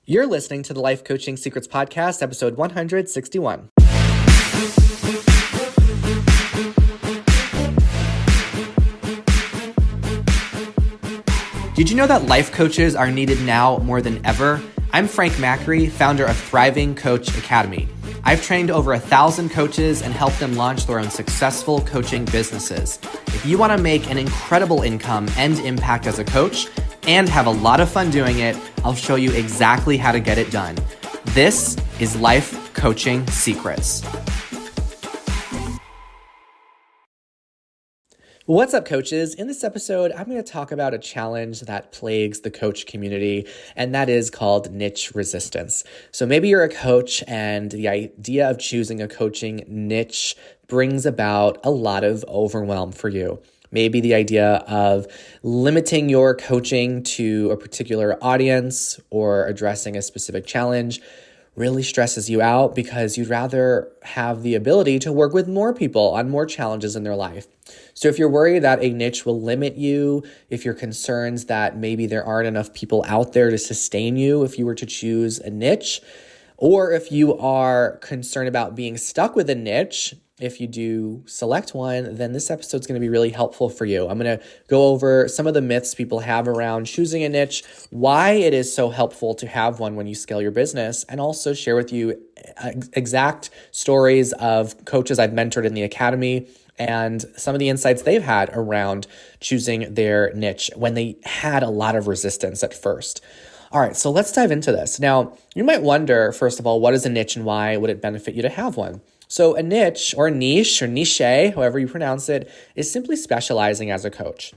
You're listening to the Life Coaching Secrets Podcast, episode 161. Did you know that life coaches are needed now more than ever? I'm Frank Macri, founder of Thriving Coach Academy. I've trained over 1,000 coaches and helped them launch their own successful coaching businesses. If you want to make an incredible income and impact as a coach and have a lot of fun doing it, I'll show you exactly how to get it done. This is Life Coaching Secrets. What's up, coaches? In this episode, I'm going to talk about a challenge that plagues the coach community, and that is called niche resistance. So maybe you're a coach and the idea of choosing a coaching niche brings about a lot of overwhelm for you. Maybe the idea of limiting your coaching to a particular audience or addressing a specific challenge really stresses you out because you'd rather have the ability to work with more people on more challenges in their life. So if you're worried that a niche will limit you, if you're concerned that maybe there aren't enough people out there to sustain you if you were to choose a niche, or if you are concerned about being stuck with a niche, if you do select one, then this episode is going to be really helpful for you. I'm going to go over some of the myths people have around choosing a niche, why it is so helpful to have one when you scale your business, and also share with you exact stories of coaches I've mentored in the academy and some of the insights they've had around choosing their niche when they had a lot of resistance at first. All right, so let's dive into this. Now, you might wonder, first of all, what is a niche and why would it benefit you to have one? So a niche or niche, however you pronounce it, is simply specializing as a coach.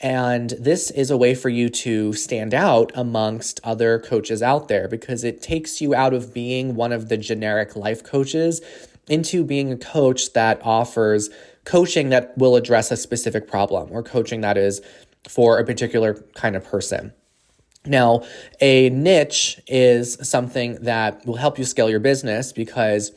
And this is a way for you to stand out amongst other coaches out there because it takes you out of being one of the generic life coaches into being a coach that offers coaching that will address a specific problem or coaching that is for a particular kind of person. Now, a niche is something that will help you scale your business because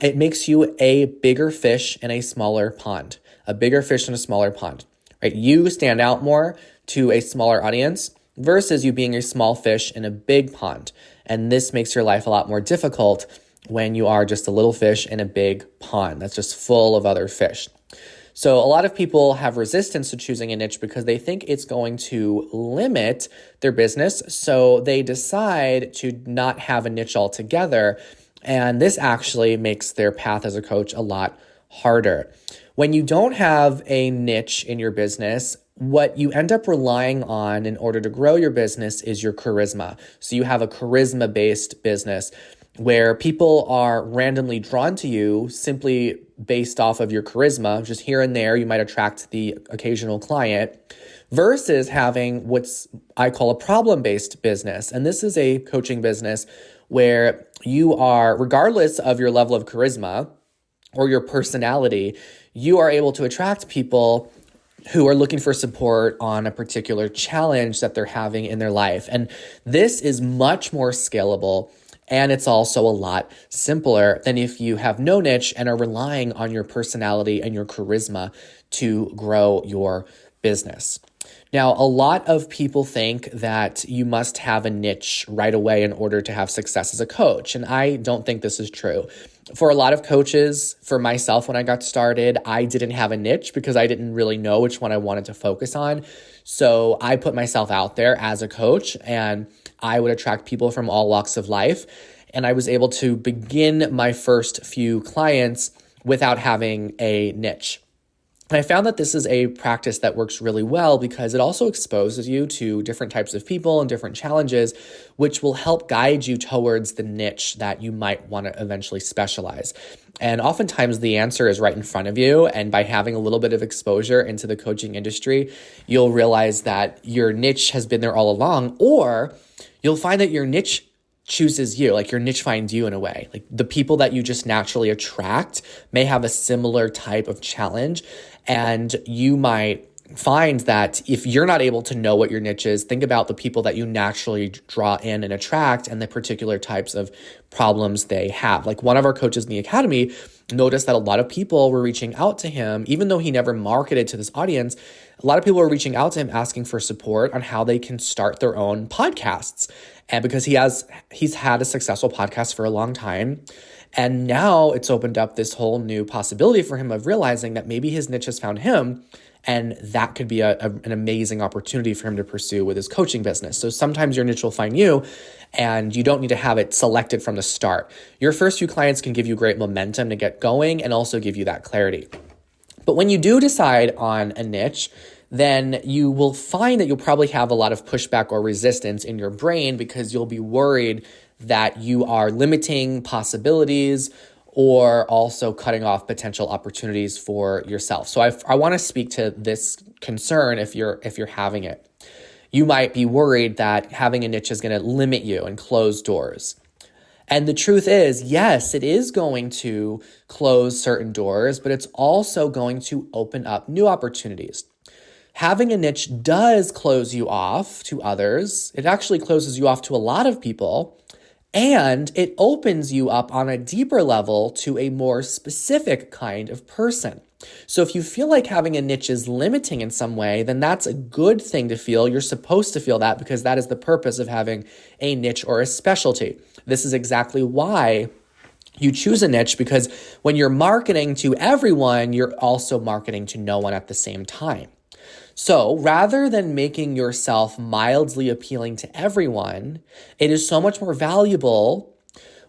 it makes you a bigger fish in a smaller pond, right? You stand out more to a smaller audience versus you being a small fish in a big pond. And this makes your life a lot more difficult when you are just a little fish in a big pond that's just full of other fish. So a lot of people have resistance to choosing a niche because they think it's going to limit their business. So they decide to not have a niche altogether. And this actually makes their path as a coach a lot harder. When you don't have a niche in your business, what you end up relying on in order to grow your business is your charisma. So you have a charisma-based business where people are randomly drawn to you simply based off of your charisma. Just here and there, you might attract the occasional client versus having what's I call a problem-based business. And this is a coaching business where you are, regardless of your level of charisma or your personality, you are able to attract people who are looking for support on a particular challenge that they're having in their life. And this is much more scalable, and it's also a lot simpler than if you have no niche and are relying on your personality and your charisma to grow your business. Now, a lot of people think that you must have a niche right away in order to have success as a coach, and I don't think this is true. For a lot of coaches, for myself when I got started, I didn't have a niche because I didn't really know which one I wanted to focus on. So I put myself out there as a coach, and I would attract people from all walks of life, and I was able to begin my first few clients without having a niche. And I found that this is a practice that works really well because it also exposes you to different types of people and different challenges, which will help guide you towards the niche that you might want to eventually specialize. And oftentimes the answer is right in front of you. And by having a little bit of exposure into the coaching industry, you'll realize that your niche has been there all along, or you'll find that your niche chooses you, like your niche finds you in a way. Like the people that you just naturally attract may have a similar type of challenge, and you might find that if you're not able to know what your niche is, think about the people that you naturally draw in and attract and the particular types of problems they have. Like one of our coaches in the academy noticed that a lot of people were reaching out to him, even though he never marketed to this audience. A lot of people were reaching out to him asking for support on how they can start their own podcasts. And because he's had a successful podcast for a long time. And now it's opened up this whole new possibility for him of realizing that maybe his niche has found him. And that could be an amazing opportunity for him to pursue with his coaching business. So sometimes your niche will find you, and you don't need to have it selected from the start. Your first few clients can give you great momentum to get going and also give you that clarity. But when you do decide on a niche, then you will find that you'll probably have a lot of pushback or resistance in your brain because you'll be worried that you are limiting possibilities or also cutting off potential opportunities for yourself. So I want to speak to this concern if you're having it. You might be worried that having a niche is going to limit you and close doors. And the truth is, yes, it is going to close certain doors, but it's also going to open up new opportunities. Having a niche does close you off to others. It actually closes you off to a lot of people. And it opens you up on a deeper level to a more specific kind of person. So if you feel like having a niche is limiting in some way, then that's a good thing to feel. You're supposed to feel that because that is the purpose of having a niche or a specialty. This is exactly why you choose a niche, because when you're marketing to everyone, you're also marketing to no one at the same time. So rather than making yourself mildly appealing to everyone, it is so much more valuable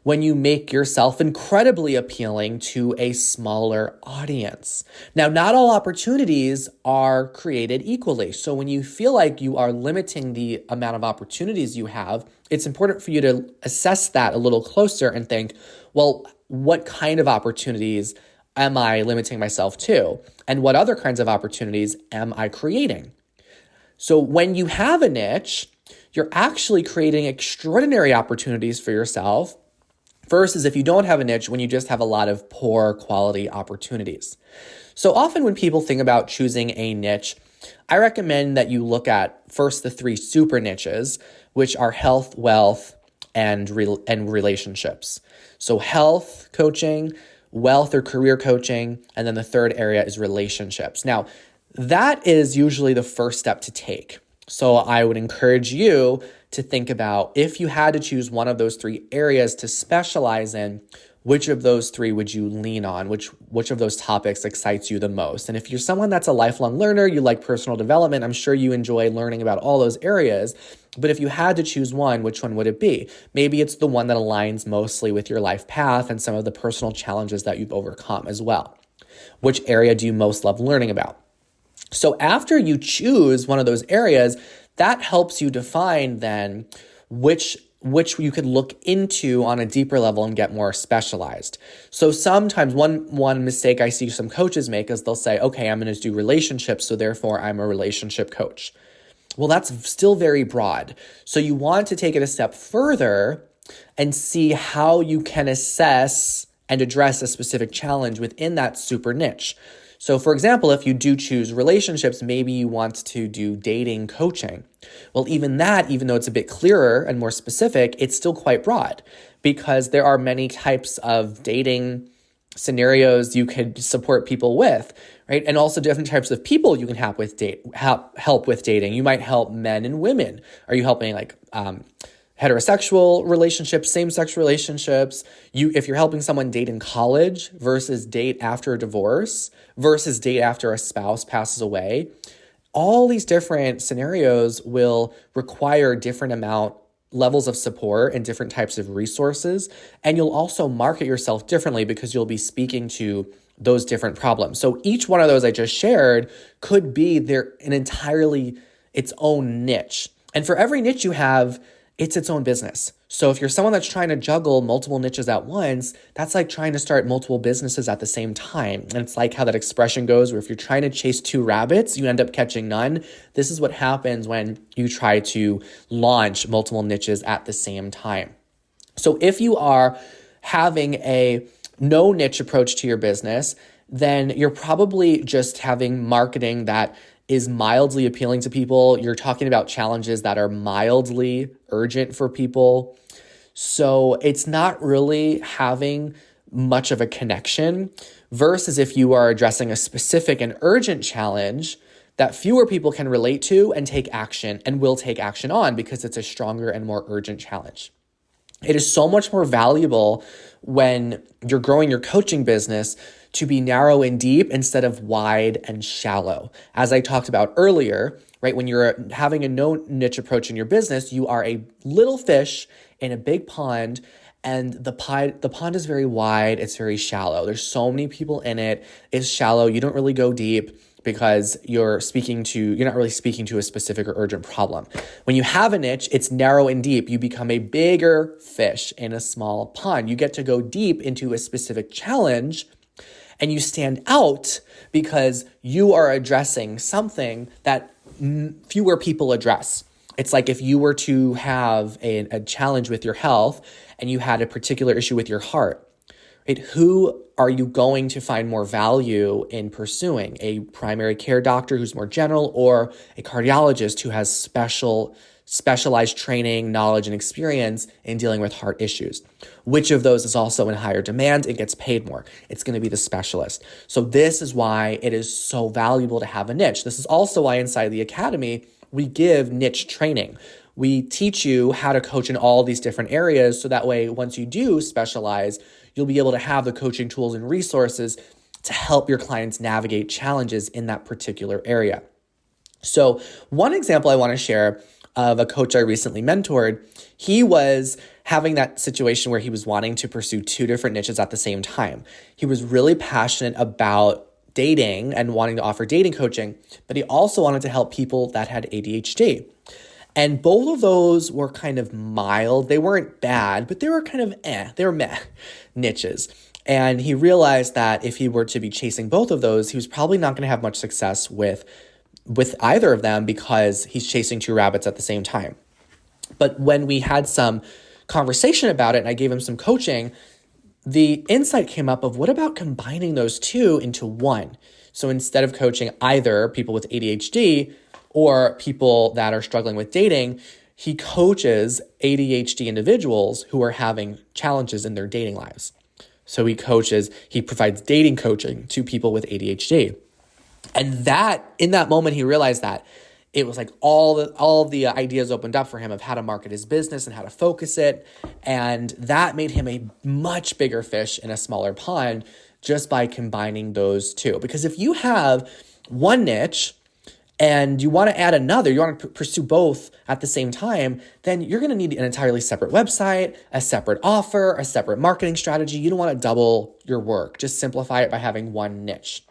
when you make yourself incredibly appealing to a smaller audience. Now, not all opportunities are created equally. So when you feel like you are limiting the amount of opportunities you have, it's important for you to assess that a little closer and think, well, what kind of opportunities am I limiting myself to? And what other kinds of opportunities am I creating? So when you have a niche, you're actually creating extraordinary opportunities for yourself versus if you don't have a niche, when you just have a lot of poor quality opportunities. So often when people think about choosing a niche, I recommend that you look at first the 3 super niches, which are health, wealth, and relationships. So health coaching, wealth or career coaching, and then the third area is relationships. Now, that is usually the first step to take. So I would encourage you to think about if you had to choose one of those 3 areas to specialize in, which of those 3 would you lean on? Which of those topics excites you the most? And if you're someone that's a lifelong learner, you like personal development, I'm sure you enjoy learning about all those areas. But if you had to choose one, which one would it be? Maybe it's the one that aligns mostly with your life path and some of the personal challenges that you've overcome as well. Which area do you most love learning about? So after you choose one of those areas, that helps you define then which you could look into on a deeper level and get more specialized. So sometimes one mistake I see some coaches make is they'll say, okay, I'm going to do relationships, so therefore I'm a relationship coach. Well, that's still very broad. So you want to take it a step further and see how you can assess and address a specific challenge within that super niche. So for example, if you do choose relationships, maybe you want to do dating coaching. Well, even though it's a bit clearer and more specific, it's still quite broad because there are many types of dating scenarios you could support people with, right? And also different types of people you can help with dating. You might help men and women. Are you helping heterosexual relationships, same-sex relationships? If you're helping someone date in college versus date after a divorce versus date after a spouse passes away, all these different scenarios will require different levels of support and different types of resources. And you'll also market yourself differently because you'll be speaking to those different problems. So each one of those I just shared could be an entirely its own niche. And for every niche you have, it's its own business. So if you're someone that's trying to juggle multiple niches at once, that's like trying to start multiple businesses at the same time. And it's like how that expression goes, where if you're trying to chase 2 rabbits, you end up catching none. This is what happens when you try to launch multiple niches at the same time. So if you are having a no niche approach to your business, then you're probably just having marketing that is mildly appealing to people. You're talking about challenges that are mildly urgent for people. So it's not really having much of a connection, versus if you are addressing a specific and urgent challenge that fewer people can relate to and take action and will take action on because it's a stronger and more urgent challenge. It is so much more valuable when you're growing your coaching business to be narrow and deep instead of wide and shallow. As I talked about earlier, right, when you're having a no niche approach in your business, you are a little fish in a big pond, and the pond is very wide, it's very shallow. There's so many people in it, it's shallow, you don't really go deep because you're not really speaking to a specific or urgent problem. When you have a niche, it's narrow and deep. You become a bigger fish in a small pond. You get to go deep into a specific challenge, and you stand out because you are addressing something that fewer people address. It's like if you were to have a challenge with your health and you had a particular issue with your heart, right? Who are you going to find more value in pursuing? A primary care doctor who's more general, or a cardiologist who has specialized training, knowledge, and experience in dealing with heart issues? Which of those is also in higher demand and gets paid more? It's going to be the specialist. So this is why it is so valuable to have a niche. This is also why inside the Academy, we give niche training. We teach you how to coach in all these different areas, so that way, once you do specialize, you'll be able to have the coaching tools and resources to help your clients navigate challenges in that particular area. So one example I want to share of a coach I recently mentored, he was having that situation where he was wanting to pursue two different niches at the same time. He was really passionate about dating and wanting to offer dating coaching, but he also wanted to help people that had ADHD. And both of those were kind of mild. They weren't bad, but they were kind of they were meh niches. And he realized that if he were to be chasing both of those, he was probably not going to have much success with either of them because he's chasing two rabbits at the same time. But when we had some conversation about it and I gave him some coaching, the insight came up of what about combining those two into one? So instead of coaching either people with ADHD or people that are struggling with dating, he coaches ADHD individuals who are having challenges in their dating lives. So he provides dating coaching to people with ADHD. And that, in that moment, he realized that it was like all of the ideas opened up for him of how to market his business and how to focus it. And that made him a much bigger fish in a smaller pond just by combining those two. Because if you have one niche and you want to add another, you want to pursue both at the same time, then you're going to need an entirely separate website, a separate offer, a separate marketing strategy. You don't want to double your work. Just simplify it by having one niche.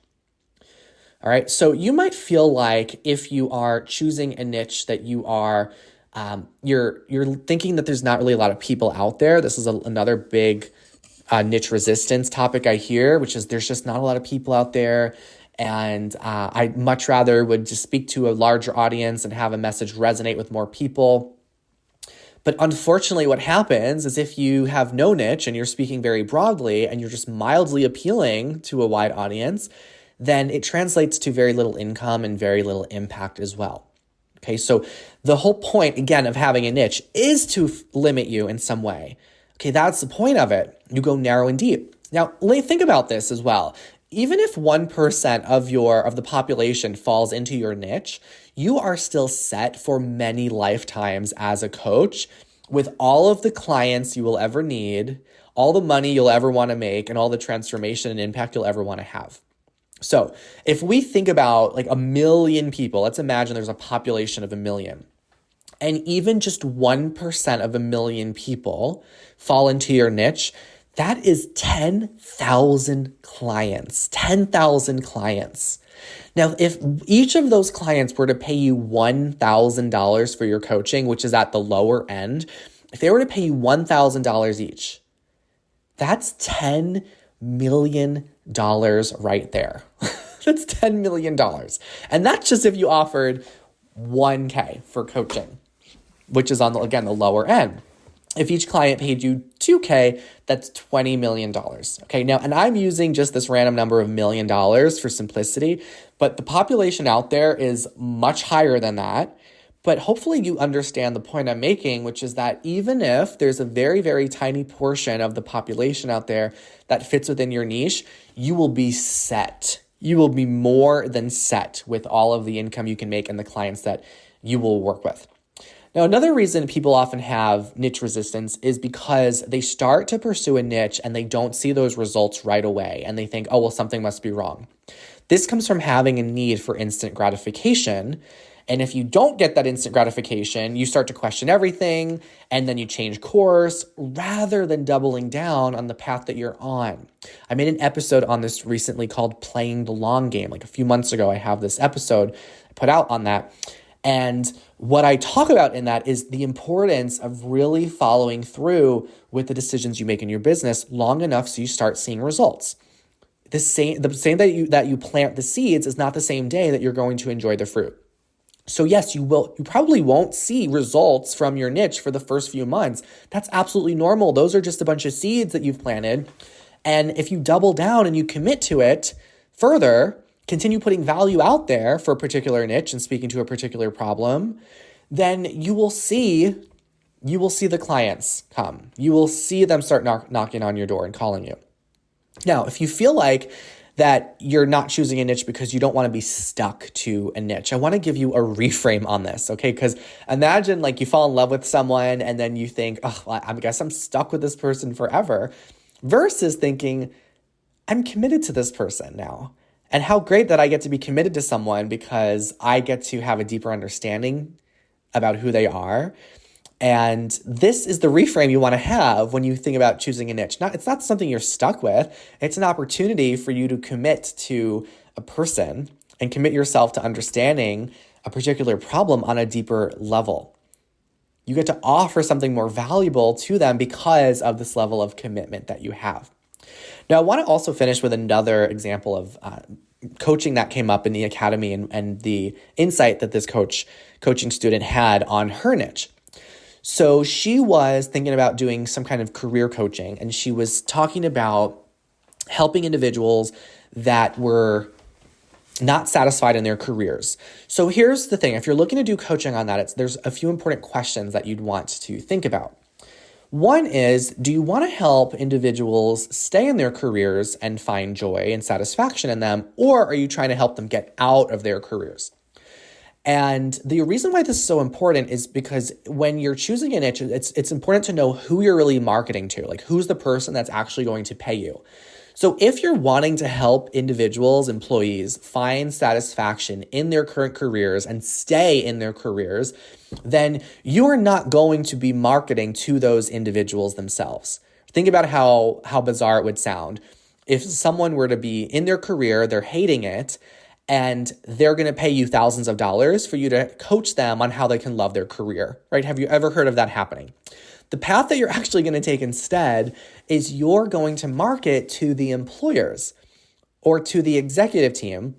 All right, so you might feel like if you are choosing a niche that you are, you're thinking that there's not really a lot of people out there. This is another big niche resistance topic I hear, which is there's just not a lot of people out there. And I much rather would just speak to a larger audience and have a message resonate with more people. But unfortunately, what happens is if you have no niche and you're speaking very broadly and you're just mildly appealing to a wide audience, then it translates to very little income and very little impact as well. Okay, so the whole point, again, of having a niche is to limit you in some way. Okay, that's the point of it. You go narrow and deep. Now, think about this as well. Even if 1% of the population falls into your niche, you are still set for many lifetimes as a coach with all of the clients you will ever need, all the money you'll ever want to make, and all the transformation and impact you'll ever want to have. So if we think about like 1 million people, let's imagine there's a population of 1 million. And even just 1% of 1 million people fall into your niche, that is 10,000 clients. 10,000 clients. Now, if each of those clients were to pay you $1,000 for your coaching, which is at the lower end, if they were to pay you $1,000 each, that's $10 million right there. That's $10 million. And that's just if you offered $1,000 for coaching, which is on the lower end. If each client paid you $2,000, that's $20 million. Okay, now, and I'm using just this random number of $1 million for simplicity, but the population out there is much higher than that. But hopefully you understand the point I'm making, which is that even if there's a very, very tiny portion of the population out there that fits within your niche, you will be set. You will be more than set with all of the income you can make and the clients that you will work with. Now, another reason people often have niche resistance is because they start to pursue a niche and they don't see those results right away. And they think, oh, well, something must be wrong. This comes from having a need for instant gratification. And if you don't get that instant gratification, you start to question everything, and then you change course rather than doubling down on the path that you're on. I made an episode on this recently called Playing the Long Game. Like a few months ago, I have this episode I put out on that. And what I talk about in that is the importance of really following through with the decisions you make in your business long enough so you start seeing results. The same that you plant the seeds is not the same day that you're going to enjoy the fruit. So yes, you probably won't see results from your niche for the first few months. That's absolutely normal. Those are just a bunch of seeds that you've planted. And if you double down and you commit to it further, continue putting value out there for a particular niche and speaking to a particular problem, then you will see the clients come. You will see them start knocking on your door and calling you. Now, if you feel like that you're not choosing a niche because you don't want to be stuck to a niche, I want to give you a reframe on this, okay? Because imagine like you fall in love with someone and then you think, oh, well, I guess I'm stuck with this person forever, versus thinking, I'm committed to this person now. And how great that I get to be committed to someone because I get to have a deeper understanding about who they are. And this is the reframe you want to have when you think about choosing a niche. It's not something you're stuck with. It's an opportunity for you to commit to a person and commit yourself to understanding a particular problem on a deeper level. You get to offer something more valuable to them because of this level of commitment that you have. Now, I want to also finish with another example of coaching that came up in the academy and the insight that this coaching student had on her niche. So she was thinking about doing some kind of career coaching, and she was talking about helping individuals that were not satisfied in their careers. So here's the thing. If you're looking to do coaching on that, there's a few important questions that you'd want to think about. One is, do you want to help individuals stay in their careers and find joy and satisfaction in them, or are you trying to help them get out of their careers? And the reason why this is so important is because when you're choosing a niche, it's important to know who you're really marketing to, like who's the person that's actually going to pay you. So if you're wanting to help individuals, employees find satisfaction in their current careers and stay in their careers, then you are not going to be marketing to those individuals themselves. Think about how bizarre it would sound if someone were to be in their career, they're hating it, and they're going to pay you thousands of dollars for you to coach them on how they can love their career, right? Have you ever heard of that happening? The path that you're actually going to take instead is you're going to market to the employers or to the executive team.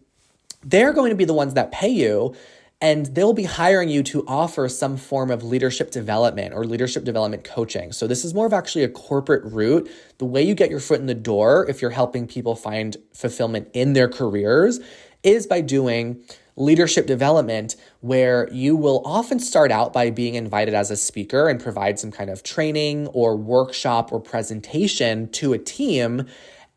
They're going to be the ones that pay you, and they'll be hiring you to offer some form of leadership development or leadership development coaching. So this is more of actually a corporate route. The way you get your foot in the door, if you're helping people find fulfillment in their careers, is by doing leadership development, where you will often start out by being invited as a speaker and provide some kind of training or workshop or presentation to a team.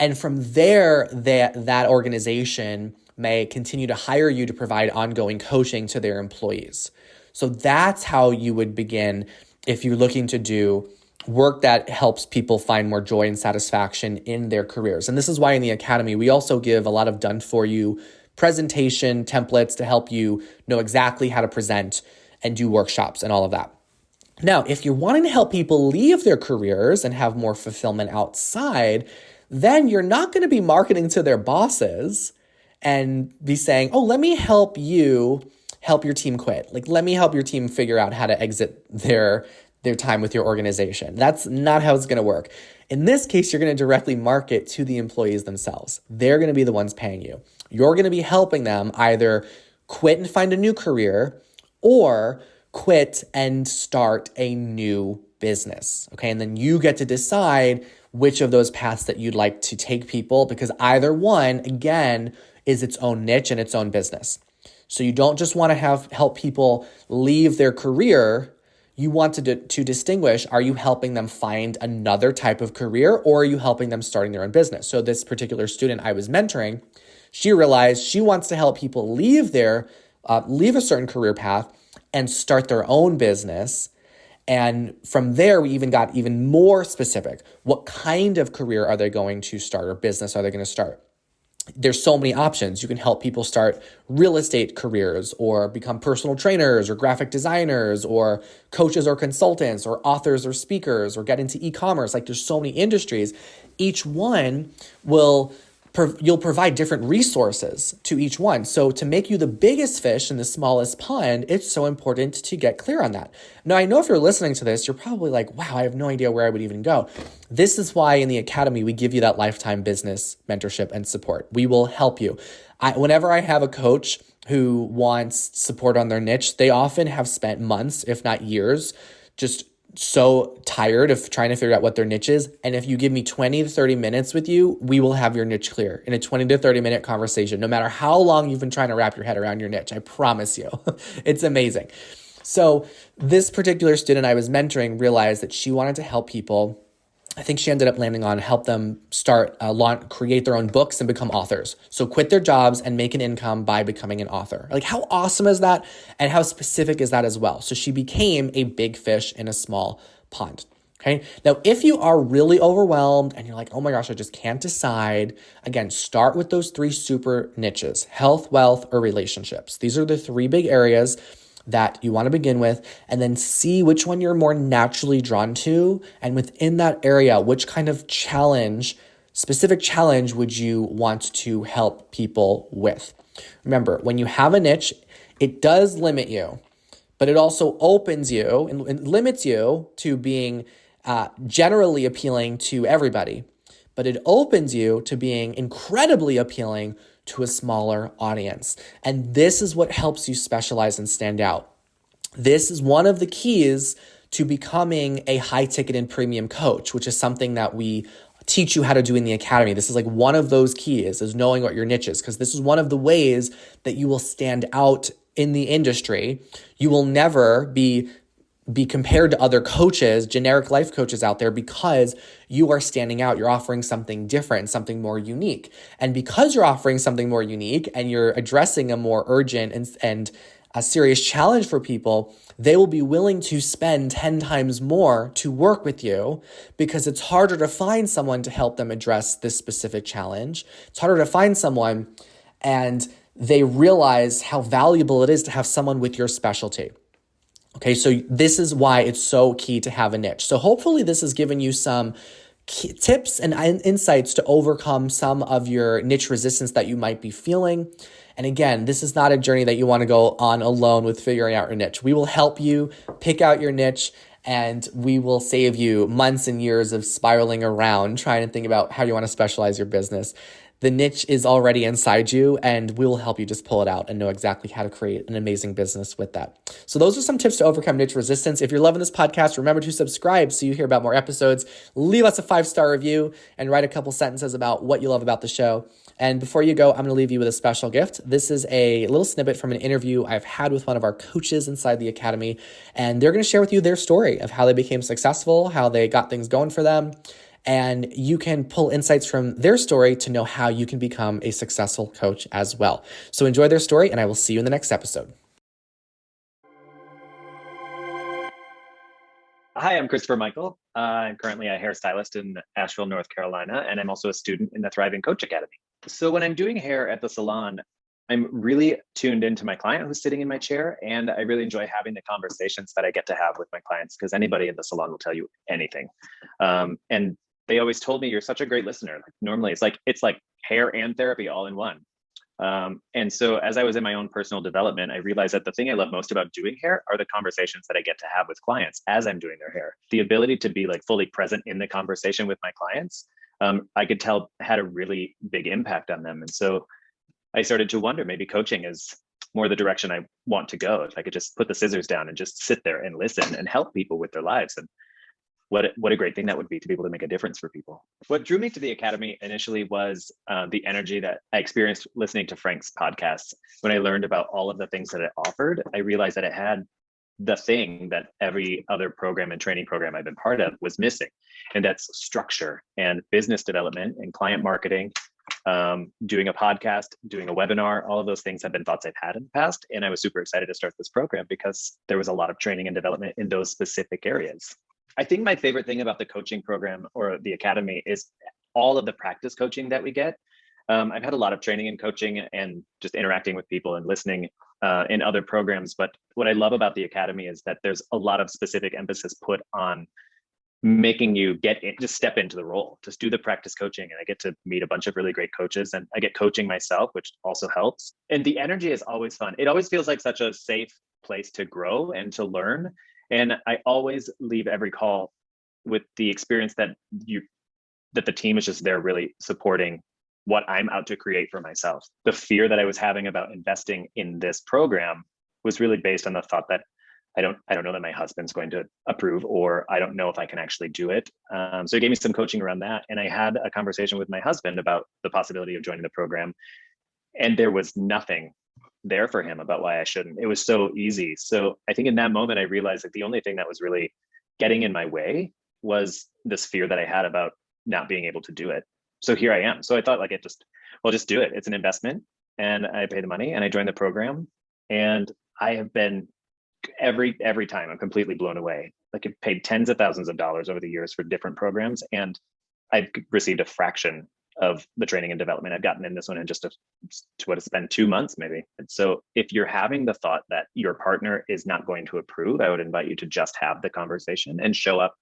And from there, that organization may continue to hire you to provide ongoing coaching to their employees. So that's how you would begin if you're looking to do work that helps people find more joy and satisfaction in their careers. And this is why in the Academy, we also give a lot of done-for-you presentation templates to help you know exactly how to present and do workshops and all of that. Now, if you're wanting to help people leave their careers and have more fulfillment outside, then you're not going to be marketing to their bosses and be saying, oh, let me help you help your team quit. Like, let me help your team figure out how to exit their time with your organization. That's not how it's going to work. In this case, you're going to directly market to the employees themselves. They're going to be the ones paying you. You're going to be helping them either quit and find a new career or quit and start a new business. Okay. And then you get to decide which of those paths that you'd like to take people, because either one, again, is its own niche and its own business. So you don't just want to help people leave their career. You want to distinguish, are you helping them find another type of career, or are you helping them starting their own business? So this particular student I was mentoring, she realized she wants to help people leave a certain career path and start their own business. And from there, we even got even more specific. What kind of career are they going to start, or business are they going to start? There's so many options. You can help people start real estate careers, or become personal trainers or graphic designers or coaches or consultants or authors or speakers, or get into e-commerce. Like, there's so many industries. Each one you'll provide different resources to each one. So to make you the biggest fish in the smallest pond, it's so important to get clear on that. Now, I know if you're listening to this, you're probably like, wow, I have no idea where I would even go. This is why in the Academy, we give you that lifetime business mentorship and support. We will help you. Whenever I have a coach who wants support on their niche, they often have spent months, if not years, just so tired of trying to figure out what their niche is. And if you give me 20 to 30 minutes with you, we will have your niche clear in a 20 to 30 minute conversation, no matter how long you've been trying to wrap your head around your niche. I promise you. It's amazing. So this particular student I was mentoring realized that she wanted to help people. I think she ended up landing on help them create their own books and become authors. So quit their jobs and make an income by becoming an author. Like, how awesome is that? And how specific is that as well? So she became a big fish in a small pond. Okay. Now, if you are really overwhelmed and you're like, oh my gosh, I just can't decide, again, start with those 3 super niches: health, wealth, or relationships. These are the 3 big areas that you want to begin with, and then see which one you're more naturally drawn to. And within that area, which kind of specific challenge would you want to help people with? Remember, when you have a niche, it does limit you, but it also opens you and limits you to being generally appealing to everybody. But it opens you to being incredibly appealing to a smaller audience. And this is what helps you specialize and stand out. This is one of the keys to becoming a high ticket and premium coach, which is something that we teach you how to do in the Academy. This is like one of those keys, is knowing what your niche is, because this is one of the ways that you will stand out in the industry. You will never be compared to other coaches, generic life coaches out there, because you are standing out. You're offering something different, something more unique. And because you're offering something more unique and you're addressing a more urgent and a serious challenge for people, they will be willing to spend 10 times more to work with you, because it's harder to find someone to help them address this specific challenge. It's harder to find someone, and they realize how valuable it is to have someone with your specialty. Okay, so this is why it's so key to have a niche. So hopefully this has given you some tips and insights to overcome some of your niche resistance that you might be feeling. And again, this is not a journey that you want to go on alone with figuring out your niche. We will help you pick out your niche, and we will save you months and years of spiraling around trying to think about how you want to specialize your business. The niche is already inside you, and we will help you just pull it out and know exactly how to create an amazing business with that. So those are some tips to overcome niche resistance. If you're loving this podcast, remember to subscribe so you hear about more episodes. Leave us a 5-star review and write a couple sentences about what you love about the show. And before you go, I'm going to leave you with a special gift. This is a little snippet from an interview I've had with one of our coaches inside the Academy, and they're going to share with you their story of how they became successful, how they got things going for them. And you can pull insights from their story to know how you can become a successful coach as well. So enjoy their story, and I will see you in the next episode. Hi, I'm Christopher Michael. I'm currently a hairstylist in Asheville, North Carolina, and I'm also a student in the Thriving Coach Academy. So when I'm doing hair at the salon, I'm really tuned into my client who's sitting in my chair, and I really enjoy having the conversations that I get to have with my clients, because anybody in the salon will tell you anything. And they always told me, you're such a great listener. Like, normally it's like hair and therapy all in one. And so as I was in my own personal development, I realized that the thing I love most about doing hair are the conversations that I get to have with clients as I'm doing their hair. The ability to be like fully present in the conversation with my clients, I could tell had a really big impact on them. And so I started to wonder, maybe coaching is more the direction I want to go. If I could just put the scissors down and just sit there and listen and help people with their lives. And what a great thing that would be to be able to make a difference for people. What drew me to the Academy initially was the energy that I experienced listening to Frank's podcasts. When I learned about all of the things that it offered, I realized that it had the thing that every other program and training program I've been part of was missing. And that's structure and business development and client marketing. Doing a podcast, doing a webinar, all of those things have been thoughts I've had in the past. And I was super excited to start this program because there was a lot of training and development in those specific areas. I think my favorite thing about the coaching program or the Academy is all of the practice coaching that we get. I've had a lot of training and coaching and just interacting with people and listening in other programs. But what I love about the Academy is that there's a lot of specific emphasis put on making you get in, just step into the role, just do the practice coaching. And I get to meet a bunch of really great coaches, and I get coaching myself, which also helps. And the energy is always fun. It always feels like such a safe place to grow and to learn. And I always leave every call with the experience that the team is just there really supporting what I'm out to create for myself. The fear that I was having about investing in this program was really based on the thought that I don't know that my husband's going to approve, or I don't know if I can actually do it. So he gave me some coaching around that. And I had a conversation with my husband about the possibility of joining the program. And there was nothing there for him about why I shouldn't. It was so easy. So I think in that moment, I realized that the only thing that was really getting in my way was this fear that I had about not being able to do it. So here I am. So I thought just do it. It's an investment, and I pay the money and I joined the program. And I have been every time I'm completely blown away. Like, I've paid tens of thousands of dollars over the years for different programs, and I've received a fraction of the training and development I've gotten in this one in just it's been 2 months maybe. And so if you're having the thought that your partner is not going to approve, I would invite you to just have the conversation and show up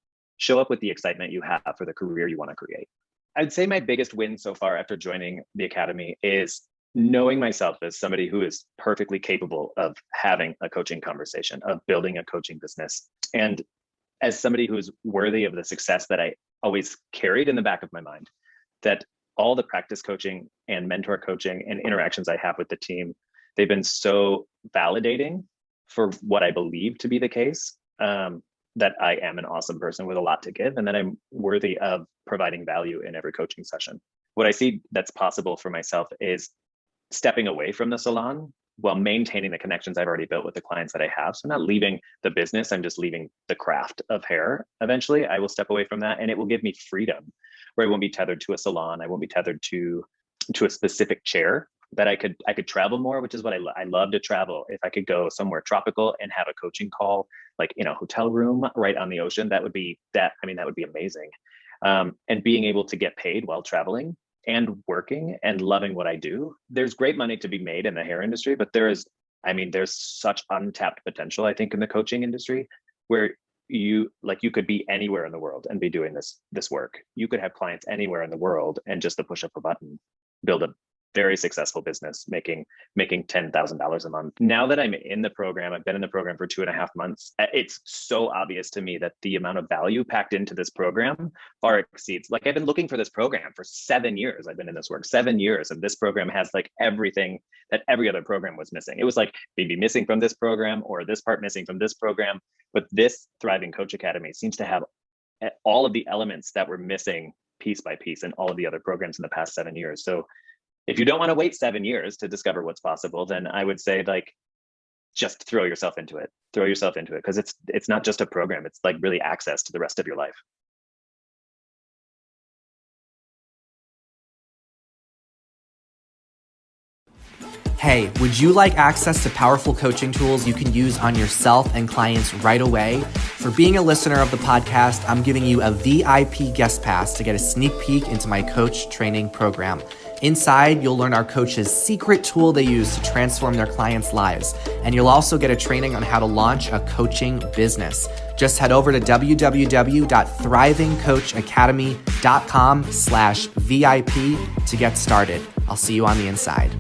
with the excitement you have for the career you want to create. I'd say my biggest win so far after joining the Academy is knowing myself as somebody who is perfectly capable of having a coaching conversation, of building a coaching business, and as somebody who's worthy of the success that I always carried in the back of my mind, that all the practice coaching and mentor coaching and interactions I have with the team, they've been so validating for what I believe to be the case, that I am an awesome person with a lot to give, and that I'm worthy of providing value in every coaching session. What I see that's possible for myself is stepping away from the salon while maintaining the connections I've already built with the clients that I have. So I'm not leaving the business, I'm just leaving the craft of hair. Eventually, I will step away from that, and it will give me freedom where I won't be tethered to a salon. I won't be tethered to a specific chair. That I could travel more, which is what I love to travel. If I could go somewhere tropical and have a coaching call, like in a hotel room right on the ocean, that would be amazing. And being able to get paid while traveling and working and loving what I do. There's great money to be made in the hair industry, but there's such untapped potential, I think, in the coaching industry, where you could be anywhere in the world and be doing this work. You could have clients anywhere in the world and just to push up a button, build a very successful business, making $10,000 a month. Now that I'm in the program, I've been in the program for 2.5 months. It's so obvious to me that the amount of value packed into this program far exceeds. Like, I've been looking for this program for 7 years. I've been in this work 7 years, and this program has like everything that every other program was missing. It was like maybe missing from this program or this part missing from this program, but this Thriving Coach Academy seems to have all of the elements that were missing piece by piece in all of the other programs in the past 7 years. So if you don't want to wait 7 years to discover what's possible, then I would say, like, just throw yourself into it. Because it's not just a program. It's like really access to the rest of your life. Hey, would you like access to powerful coaching tools you can use on yourself and clients right away? For being a listener of the podcast, I'm giving you a VIP guest pass to get a sneak peek into my coach training program. Inside, you'll learn our coaches' secret tool they use to transform their clients' lives. And you'll also get a training on how to launch a coaching business. Just head over to www.thrivingcoachacademy.com/VIP to get started. I'll see you on the inside.